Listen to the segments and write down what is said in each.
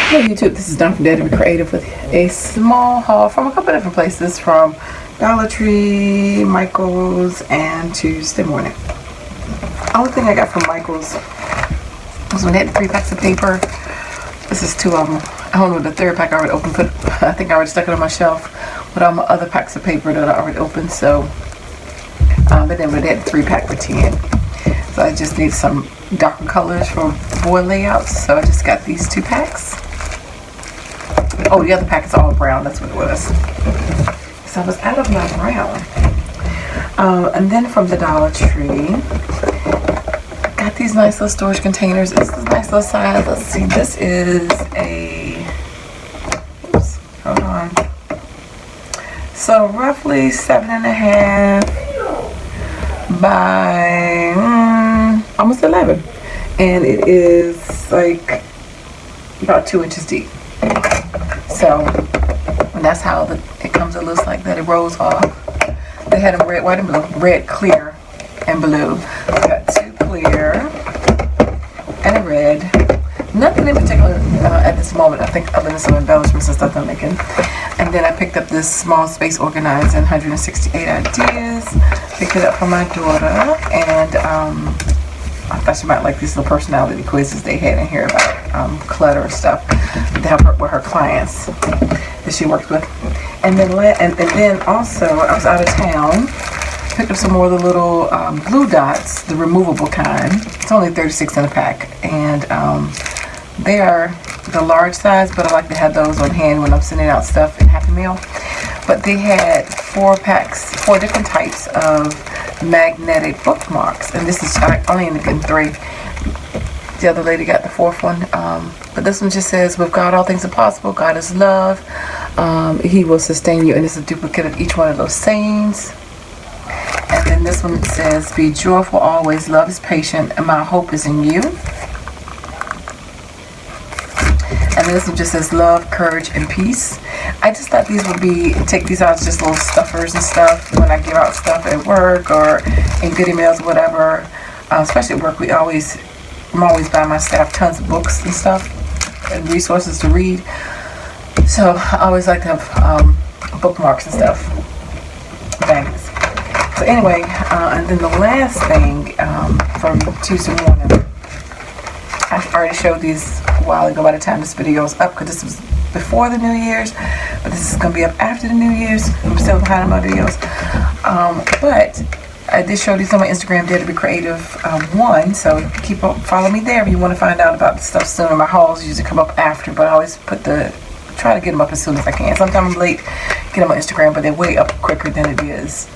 Hey YouTube, this is Dawn from DaretoBeCreative with a small haul from a couple different places, from Dollar Tree, Michael's, and Tuesday morning. Only thing I got from Michael's was when they had 3 packs of paper. This is 2 of them. I don't know, the 3rd pack I already opened, but I think I already stuck it on my shelf with all my other packs of paper that I already opened. So, but then they had 3 pack for 10. So I just need some darker colors for board layouts. So I just got these 2 packs. Oh, the other pack is all brown. That's what it was. So I was out of my brown. And then from the Dollar Tree, got these nice little storage containers. This is a nice little size. Let's see. This is a, oops, hold on. So roughly 7.5 by almost 11. And it is like about 2 inches deep. So that's how it comes. It looks like that. It rolls off. They had them red, white, and blue. Red, clear, and blue. We got 2 clear and a red. Nothing in particular at this moment. I think other than some embellishments and stuff I'm making. And then I picked up this small space organizer in 168 Ideas. Picked it up for my daughter, and I thought she might like these little personality quizzes they had in here about clutter and stuff to help her with her clients that she works with. And then also I was out of town, picked up some more of the little glue dots, the removable kind. It's only 36 in a pack, and they are the large size, but I like to have those on hand when I'm sending out stuff in Happy Meal. But they had 4 packs, 4 different types of magnetic bookmarks, and this is only in getting 3. The other lady got the 4th one, but this one just says, "With God all things are possible. God is love. He will sustain you," and it's a duplicate of each one of those sayings. And then this one says, "Be joyful always. Love is patient, and my hope is in you." And then this one just says, "Love, courage, and peace." I just thought these would take these out as just little stuffers and stuff when I give out stuff at work or in goodie mails or whatever. Especially at work, I'm always buying my staff tons of books and stuff and resources to read. So I always like to have bookmarks and stuff. Magnets. So anyway, and then the last thing from Tuesday morning, I already showed these a while ago by the time this video is up, because this was before the New Year's, but this is going to be up after the New Year's. I'm still behind on my videos. But I did show these on my Instagram, DaretoBeCreative 1, so follow me there if you want to find out about the stuff sooner. My hauls usually come up after, but I always try to get them up as soon as I can. Sometimes I'm late get them on Instagram, but they're way up quicker than it is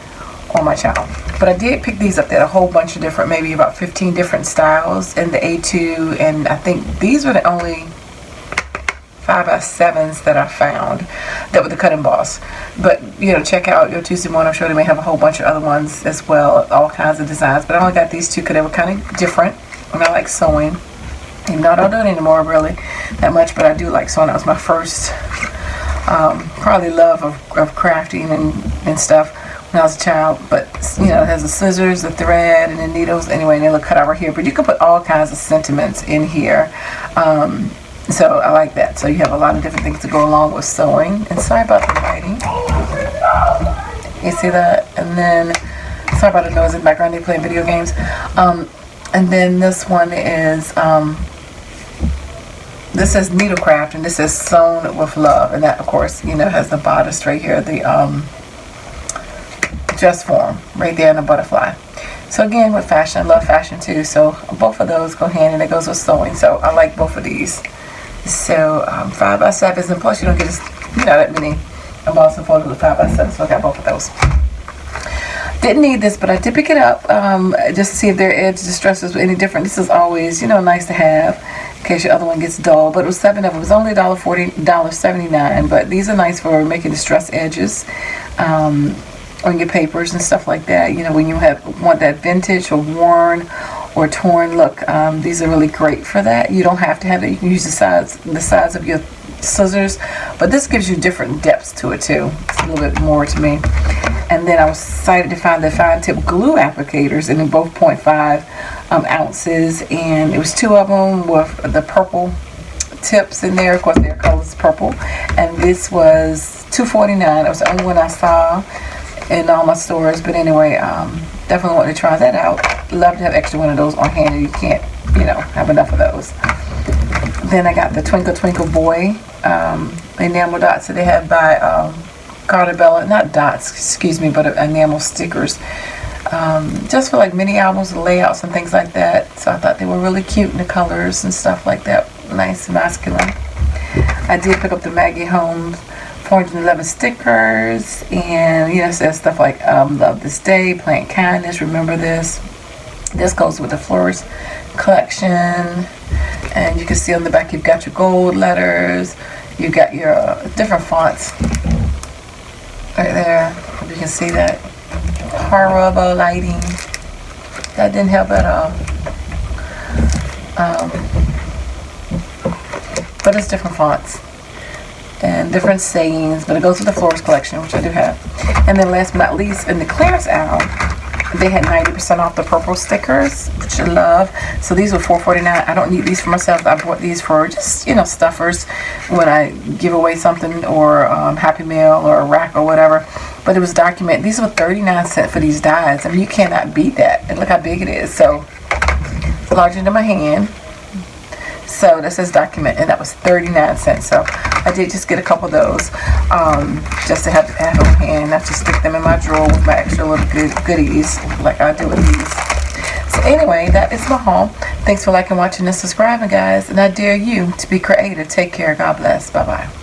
on my channel. But I did pick these up. There are a whole bunch of different, maybe about 15 different styles in the A2, and I think these were the only 5x7s that I found that were the cut and boss. But check out your Tuesday morning. I'm sure they may have a whole bunch of other ones as well, all kinds of designs. But I only got these 2 because they were kind of different, and I like sewing. Even though I don't do it anymore really that much, but I do like sewing. That was my first probably love of crafting and stuff when I was a child. But it has the scissors, the thread, and the needles. Anyway, and they look cut out right here. But you can put all kinds of sentiments in here. So I like that. So you have a lot of different things to go along with sewing. And sorry about the writing. You see that? And then sorry about the noise in the background. They're playing video games. And then this one is this says needlecraft, and this is sewn with love, and that of course has the bodice right here, the dress form right there in the butterfly. So again, with fashion, I love fashion too. So both of those go hand, and it goes with sewing. So I like both of these. So 5x7s, and plus you don't get that many embossed and folded with 5x7. So I got both of those. Didn't need this, but I did pick it up just to see if their edge distressors were any different. This is always nice to have in case your other one gets dull. But it was 7 of them. It was only $1.79, but these are nice for making distress edges on your papers and stuff like that. When you want that vintage or worn or torn look, these are really great for that. You don't have to have it. You can use the size of your scissors, but this gives you different depths to it too. It's a little bit more to me. And then I was excited to find the fine tip glue applicators, and in both 0.5 ounces, and it was 2 of them with the purple tips in there. Of course, their color is purple. And this was $2.49. It was the only one I saw in all my stores. But anyway, definitely want to try that out. Love to have extra one of those on hand. You can't, you know, have enough of those. Then I got the Twinkle Twinkle Boy enamel dots that they have by Carter Bella. Not dots, excuse me, but enamel stickers. Just for like mini albums, layouts and things like that. So I thought they were really cute in the colors and stuff like that. Nice and masculine. I did pick up the Maggie Holmes 411 stickers, and you know, it says stuff like love this day, plant kindness, remember this. This goes with the Florist collection, and you can see on the back you've got your gold letters, you've got your different fonts right there. Hope you can see that. Horrible lighting. That didn't help at all. But it's different fonts and different sayings, but it goes with the Florist collection, which I do have. And then last but not least, in the clearance aisle, they had 90% off the purple stickers, which I love. So these were $4.49. I don't need these for myself. I bought these for just, you know, stuffers when I give away something, or Happy Meal or a rack or whatever. But it was documented. These were 39 cents for these dies. I mean, you cannot beat that. And look how big it is. So it's larger than my hand. So that says document, and that was 39 cents. So I did just get a couple of those, just to have at on hand, not to stick them in my drawer with my extra little goodies like I do with these. So anyway, that is my haul. Thanks for liking, watching, and subscribing, guys. And I dare you to be creative. Take care. God bless. Bye-bye.